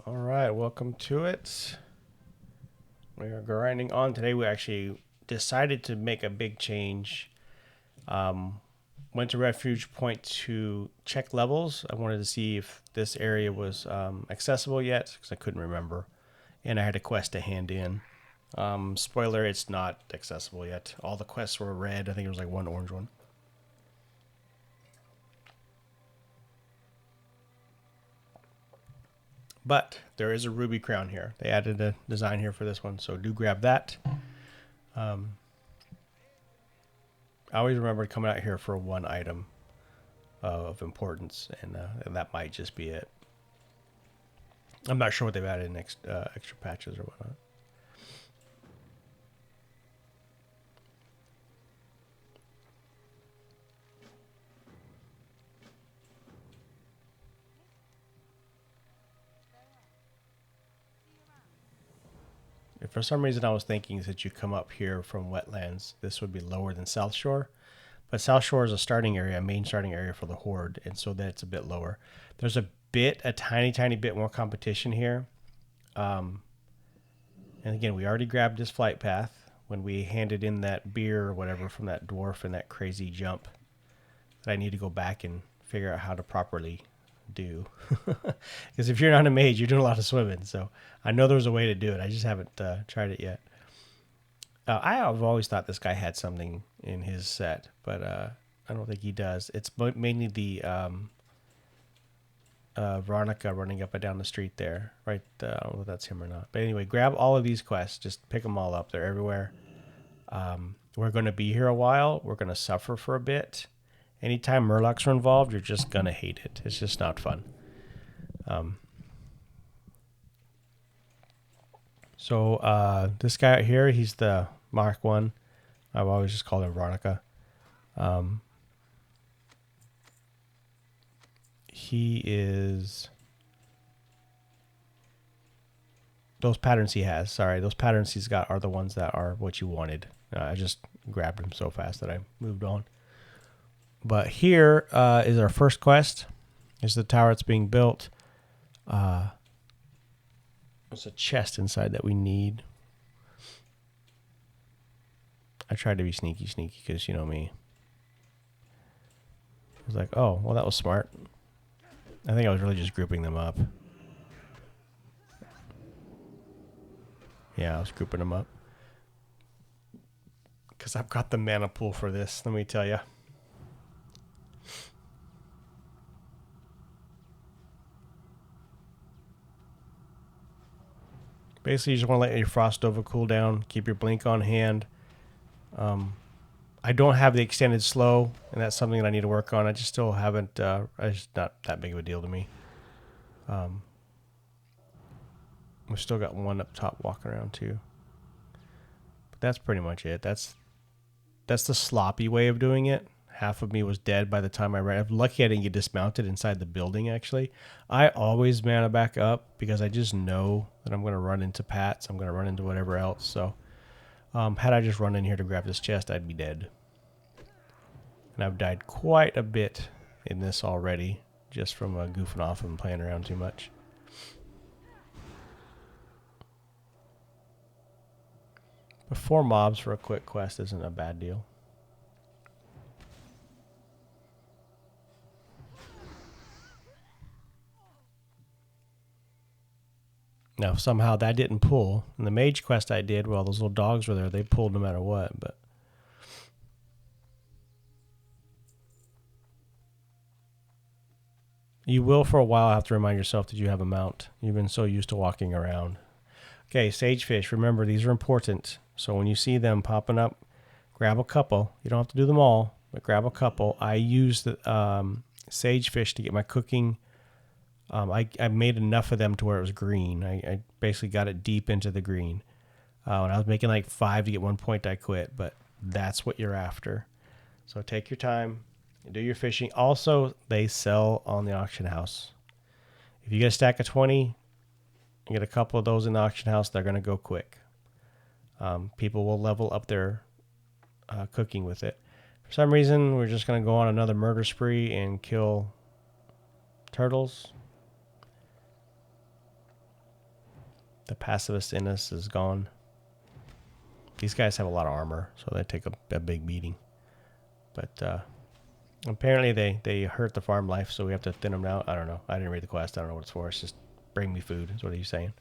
All right, welcome to it. We are grinding on today. We actually decided to make a big change. Went to Refuge Point to check levels. I wanted to see if this area was accessible yet because I couldn't remember, and I had a quest to hand in. Spoiler: it's not accessible yet. All the quests were red. I think there was like one orange one. But there is a ruby crown here. They added a design here for this one, so do grab that. I always remember coming out here for one item of importance, and that might just be it. I'm not sure what they've added in extra patches or whatnot. If for some reason I was thinking that you come up here from wetlands, this would be lower than South Shore. But South Shore is a starting area, a main starting area for the Horde, and so that's a bit lower. There's a tiny bit more competition here. And again, we already grabbed this flight path when we handed in that beer or whatever from that dwarf and that crazy jump that I need to go back and figure out how to properly do. Because if you're not a mage, you're doing a lot of swimming. So I know there's a way to do it. I just haven't tried it yet. I've always thought this guy had something in his set, but I don't think he does. It's mainly the Veronica running up and down the street there. Right, I don't know if that's him or not. But anyway, grab all of these quests. Just pick them all up. They're everywhere. We're going to be here a while. We're going to suffer for a bit. Anytime Murlocs are involved, you're just going to hate it. It's just not fun. So this guy out here, he's the Mark 1. I've always just called him Veronica. He is... Those patterns he has, those patterns he's got are the ones that are what you wanted. I just grabbed him so fast that I moved on. But here is our first quest. Is the tower that's being built. There's a chest inside that we need. I tried to be sneaky because you know me. I was like, oh, well, that was smart. I think I was really just grouping them up. Yeah, I was grouping them up. Because I've got the mana pool for this, let me tell you. Basically, you just want to let your Frost Nova cool down. Keep your Blink on hand. I don't have the extended slow, and that's something that I need to work on. I just still haven't. It's not that big of a deal to me. We've still got one up top walking around too. But that's pretty much it. That's the sloppy way of doing it. Half of me was dead by the time I ran. I'm lucky I didn't get dismounted inside the building, actually. I always mana back up because I just know that I'm going to run into Pats. I'm going to run into whatever else. So had I just run in here to grab this chest, I'd be dead. And I've died quite a bit in this already, just from goofing off and playing around too much. But 4 mobs for a quick quest isn't a bad deal. Now, if somehow that didn't pull, and the mage quest I did, well, those little dogs were there. They pulled no matter what, but... You will, for a while, have to remind yourself that you have a mount. You've been so used to walking around. Okay, sagefish. Remember, these are important. So when you see them popping up, grab a couple. You don't have to do them all, but grab a couple. I use the sagefish to get my cooking. I made enough of them to where it was green. I basically got it deep into the green. When I was making like 5 to get 1 point, I quit. But that's what you're after. So take your time. Do your fishing. Also, they sell on the auction house. If you get a stack of 20, you get a couple of those in the auction house, they're going to go quick. People will level up their cooking with it. For some reason, we're just going to go on another murder spree and kill turtles. The pacifist in us is gone. These guys have a lot of armor, so they take a big beating. But apparently they hurt the farm life, so we have to thin them out. I don't know. I didn't read the quest. I don't know what it's for. It's just bring me food is what he's saying.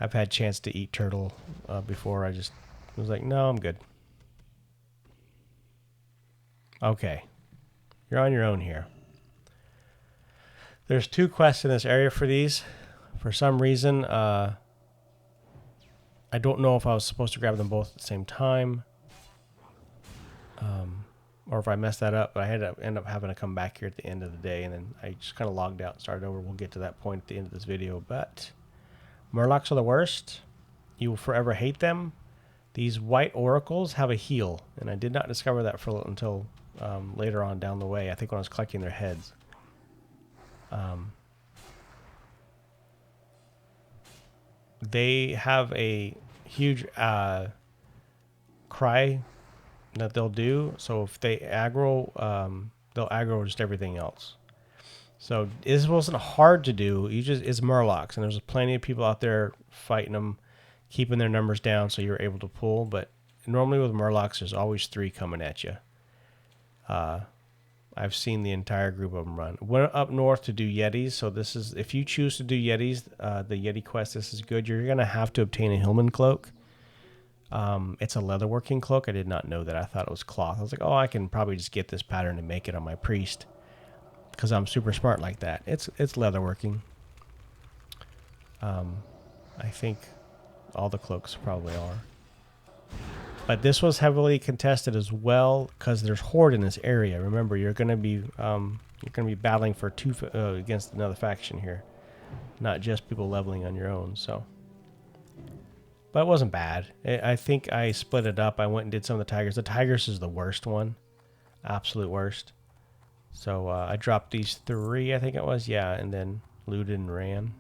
I've had a chance to eat turtle before. I just was like, no, I'm good. Okay. You're on your own here. There's 2 quests in this area for these. For some reason, I don't know if I was supposed to grab them both at the same time. Or if I messed that up, but I had to end up having to come back here at the end of the day, and then I just kind of logged out and started over. We'll get to that point at the end of this video, but Murlocs are the worst. You will forever hate them. These white oracles have a heal, and I did not discover that until later on down the way. I think when I was collecting their heads. They have a huge cry that they'll do. So if they aggro, they'll aggro just everything else. So this wasn't hard to do. It's Murlocs, and there's plenty of people out there fighting them, keeping their numbers down so you're able to pull. But normally with Murlocs, there's always 3 coming at you. I've seen the entire group of them run. Went up north to do Yetis. So this is, if you choose to do Yetis, the Yeti quest, this is good. You're going to have to obtain a Hillman cloak. It's a leatherworking cloak. I did not know that. I thought it was cloth. I was like, oh, I can probably just get this pattern and make it on my priest because I'm super smart like that. It's leatherworking. I think all the cloaks probably are. But this was heavily contested as well because there's horde in this area. Remember, you're going to be battling for against another faction here, not just people leveling on your own. So, but it wasn't bad. I think I split it up. I went and did some of the tigers. The tigers is the worst one, absolute worst. So I dropped these 3, I think it was, yeah, and then looted and ran.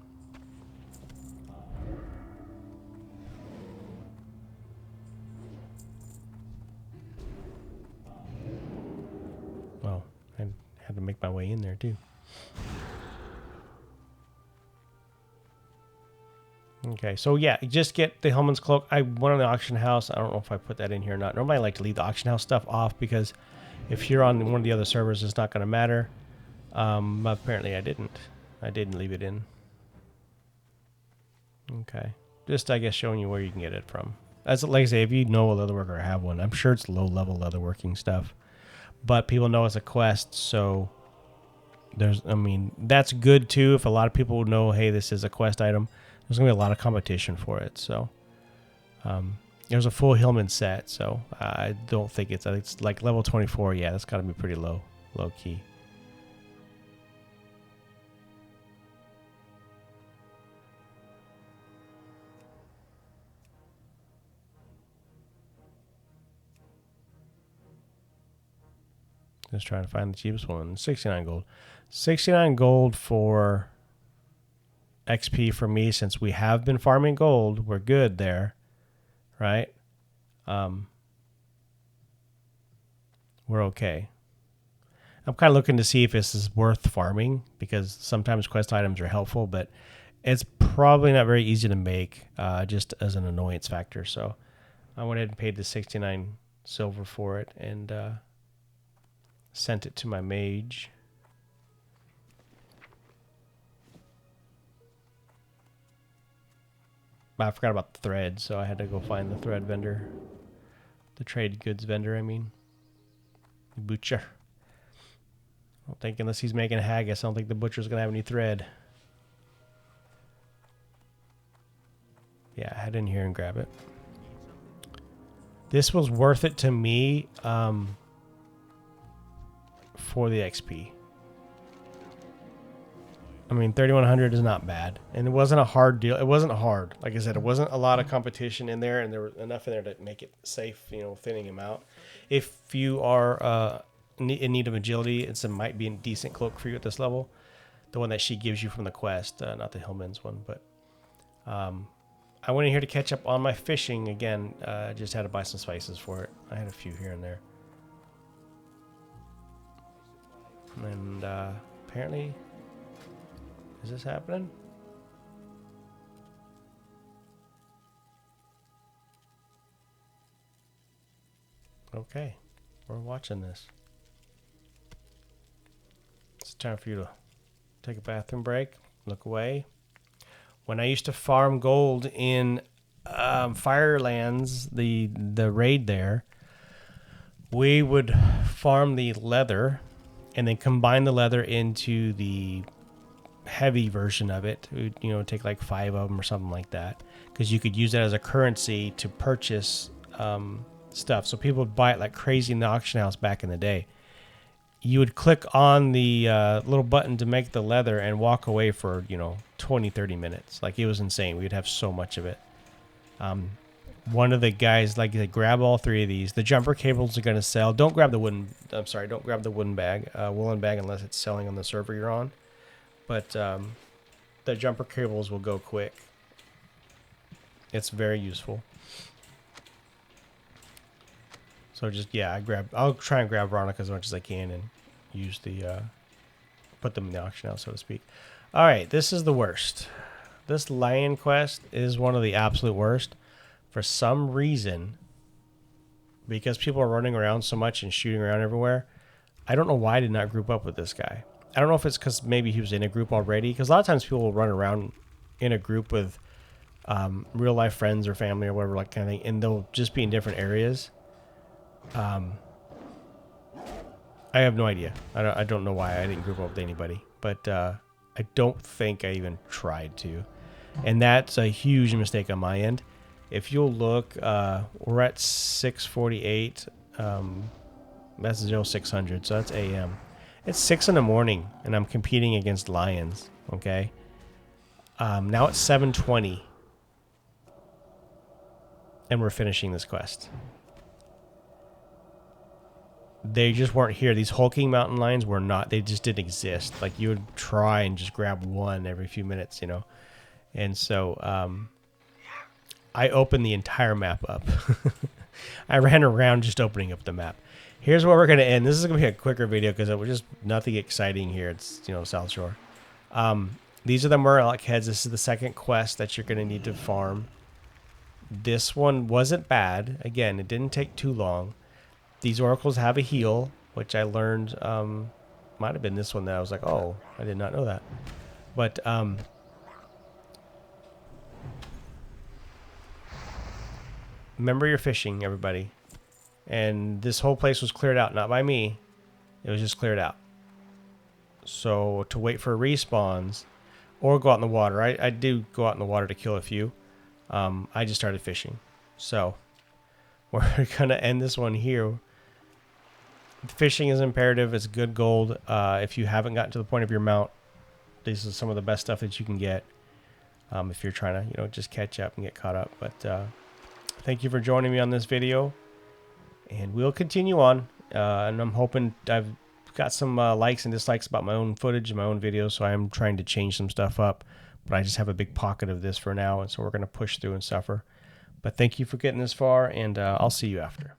Well, I had to make my way in there too. Okay, so yeah, just get the Hellman's Cloak. I went on the auction house. I don't know if I put that in here or not. Normally I like to leave the auction house stuff off because if you're on one of the other servers, it's not going to matter. But apparently I didn't. I didn't leave it in. Okay. Just, I guess, showing you where you can get it from. As like I say, if you know a leatherworker or have one, I'm sure it's low-level leatherworking stuff. But people know it's a quest, so there's, I mean, that's good too. If a lot of people know, hey, this is a quest item, there's going to be a lot of competition for it. So there's a full Hillman set, so I don't think it's like level 24. Yeah, that's got to be pretty low key. Just trying to find the cheapest one. 69 gold. 69 gold for XP for me, since we have been farming gold. We're good there, right? We're okay. I'm kind of looking to see if this is worth farming, because sometimes quest items are helpful, but it's probably not very easy to make, just as an annoyance factor. So I went ahead and paid the 69 silver for it, and sent it to my mage. I forgot about the thread, so I had to go find the thread vendor. The trade goods vendor, I mean. The butcher. I don't think, unless he's making haggis, I don't think the butcher's going to have any thread. Yeah, head in here and grab it. This was worth it to me for the XP. I mean, 3,100 is not bad, and it wasn't a hard deal. It wasn't hard. Like I said, it wasn't a lot of competition in there, and there was enough in there to make it safe, you know, thinning him out. If you are in need of agility, it might be a decent cloak for you at this level. The one that she gives you from the quest, not the Hillman's one. But I went in here to catch up on my fishing again. Just had to buy some spices for it. I had a few here and there. And apparently Is this happening? Okay, we're watching this. It's time for you to take a bathroom break, look away. When I used to farm gold in Firelands, the raid there, we would farm the leather and then combine the leather into the heavy version of it. We'd, you know, take like 5 of them or something like that, because you could use that as a currency to purchase stuff. So people would buy it like crazy in the auction house back in the day. You would click on the little button to make the leather and walk away for, you know, 20-30 minutes. Like, it was insane. We'd have so much of it. One of the guys, like, they grab all 3 of these. The jumper cables are going to sell. Don't grab the wooden, I'm sorry, don't grab the wooden bag, woolen bag, unless it's selling on the server you're on. But the jumper cables will go quick. It's very useful. So just, yeah, I'll try and grab Veronica as much as I can and use the, put them in the auction house, so to speak. All right, this is the worst. This lion quest is one of the absolute worst. For some reason, because people are running around so much and shooting around everywhere, I don't know why I did not group up with this guy. I don't know if it's because maybe he was in a group already, because a lot of times people will run around in a group with real life friends or family or whatever, like, kind of thing, and they'll just be in different areas. I have no idea. I don't know why I didn't group up with anybody, but I don't think I even tried to, and that's a huge mistake on my end. If you'll look, we're at 648. That's 0600, so that's AM. It's 6 in the morning, and I'm competing against lions. Okay. Now it's 7:20, and we're finishing this quest. They just weren't here. These hulking mountain lions were not. They just didn't exist. Like, you would try and just grab one every few minutes, you know. And so, I opened the entire map up. I ran around just opening up the map. Here's where we're going to end. This is going to be a quicker video because it was just nothing exciting here. It's, you know, South Shore. These are the Murloc heads. This is the second quest that you're going to need to farm. This one wasn't bad. Again, it didn't take too long. These oracles have a heal, which I learned, might have been this one that I was like, oh, I did not know that. But, remember your fishing, everybody. And this whole place was cleared out, not by me. It was just cleared out. So to wait for respawns or go out in the water. I do go out in the water to kill a few. I just started fishing. So we're going to end this one here. Fishing is imperative. It's good gold. If you haven't gotten to the point of your mount, this is some of the best stuff that you can get. If you're trying to, you know, just catch up and get caught up. But thank you for joining me on this video, and we'll continue on. And I'm hoping I've got some likes and dislikes about my own footage and my own videos, so I'm trying to change some stuff up. But I just have a big pocket of this for now, and so we're going to push through and suffer. But thank you for getting this far, and I'll see you after.